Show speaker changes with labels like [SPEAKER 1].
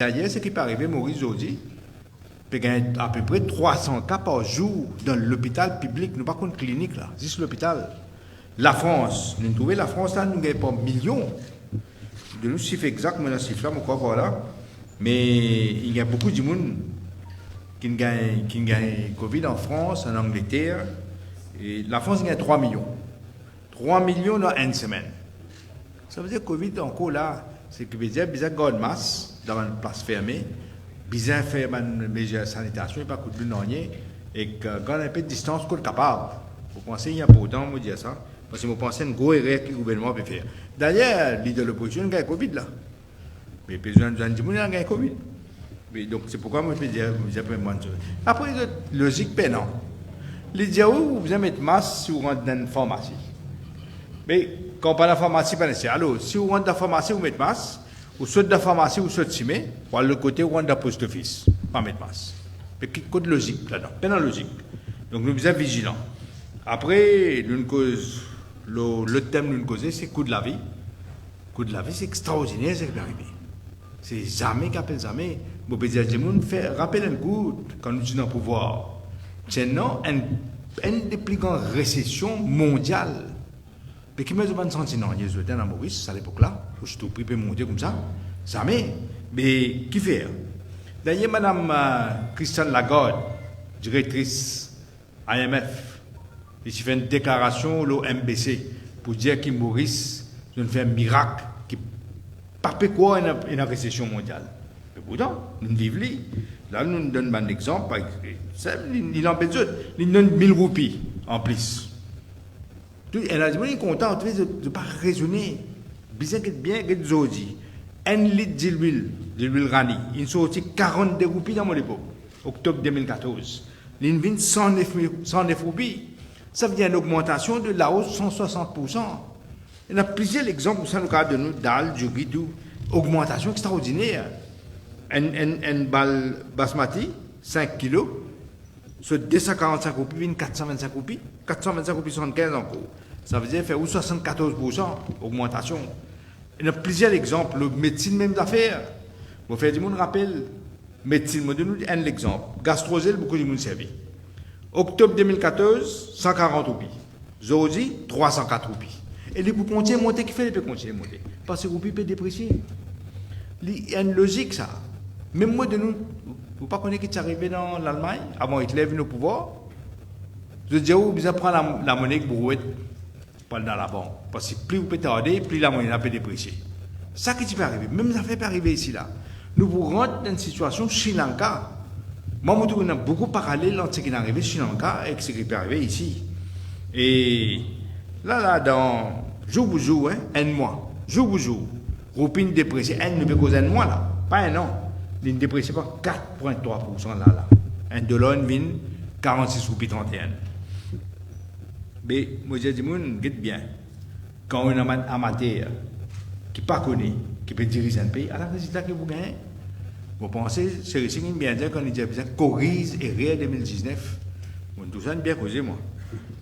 [SPEAKER 1] D'ailleurs, ce qui peut arriver, Maurice aujourd'hui, il y a à peu près 300 cas par jour dans l'hôpital public, nous pas contre clinique là, juste l'hôpital. La France, nous trouvons la France là, nous n'avons pas millions. De nous chiffre exact, mais le chiffre là, je crois voilà. Mais il y a beaucoup de monde qui gagne Covid en France, en Angleterre. Et la France gagne 3 millions. 3 millions dans une semaine. Ça veut dire que Covid encore là, c'est que veut dire bizarre garde masse dans une place fermée, bizarre faire une mesure de sanitation, pas coup de rien, et que quand on a un peu de distance, qu'on est capable. Vous pensez qu'il y a pas autant, vous dire ça, parce que vous pensez une grosse erreur que le gouvernement peut faire. D'ailleurs, l'idée de l'opposition gagne Covid là. Mais les présidents de l'Andimoun gagne Covid. Mais donc c'est pourquoi moi je peux dire, après, logique pénal. Les dire où vous allez mettre masse si vous rentrez dans une pharmacie. Mais quand on parle de pharmacie, pas nécessaire. Alors, si vous rentrez dans la pharmacie, vous mettez masse. Ou soit de la pharmacie ou soit de cimé, ou le côté ou de la post office, pas mettre masse. Mais qu'il y a code logique là-dedans, pénal logique. Donc nous sommes vigilants. Après, le thème d'une cause, c'est coût de la vie. Coût de la vie, c'est extraordinaire ce qui est arrivé. C'est jamais qu'appelle jamais. Bon, peut dire, rappelle un coup, quand nous sommes dans le pouvoir, c'est non, une des plus grandes récessions mondiales. Mais qui me demande senti non, il y a dans Maurice à l'époque-là, où je suis pris monter comme ça, jamais. Mais qui fait? D'ailleurs, Madame Christiane Lagarde, directrice IMF, elle fait une déclaration au MBC pour dire que Maurice nous fait un miracle qui pas quoi une récession mondiale. Mais pourtant, nous vivons là. Là, nous donnons un exemple. Il en fait d'autres. Il donne 1000 roupies en plus. Elle a dit, il est content de ne pas raisonner. Bien que bien que Zodi, un litre d'huile Rani, il sorti 42 roupies dans mon époque, octobre 2014. Il vient 109 roupies. Ça veut dire une augmentation de la hausse de 160%. Il y a plusieurs exemples, ça, le cas de nous, dalle, du guidou, augmentation extraordinaire. Un balle basmati, 5 kilos, sur 245 roupies, 425 roupies, 425 roupies 75 en cours. Ça veut dire faire 74% augmentation. Il y a plusieurs exemples. Le médecine même d'affaires. Vous faites du monde rappel. Médecine, je donne un exemple. Gastrosel, beaucoup de monde servi. Octobre 2014, 140 roupies. Aujourd'hui, 304 roupies. Et les coupons continuent à monter, qui fait les peut continuer à monter. Parce que les roupies peuvent déprécier. Il y a une logique, ça. Même moi, de nous, vous ne connaissez pas qui est arrivé dans l'Allemagne, avant Hitler venu au pouvoir. Je dis, vous besoin prendre la monnaie pour vous pas dans la banque. Parce que plus vous pouvez tarder, plus la monnaie peut déprécier. Ça qui peut arriver. Même ça fait arriver ici là. Nous vous rentrons dans une situation Sri Lanka. Moi, je trouve beaucoup de parallèles entre ce qui est arrivé Sri Lanka et ce qui peut arriver ici. Et là, dans jour pour jour, un mois, jour pour jour, roupine dépréciée, ne peut causer un mois là, pas un an. Il ne déprécie pas 4,3% là. Un dollar, une vine, 46 roupies 31. Mais moi, je dis, bien, quand on a un amateur qui ne pas connaît, qui peut diriger un pays, à la résultat que vous gagnez, vous pensez, c'est bien dire qu'on dit bien, corrige et réel 2019. Tout ça, bien causé, moi.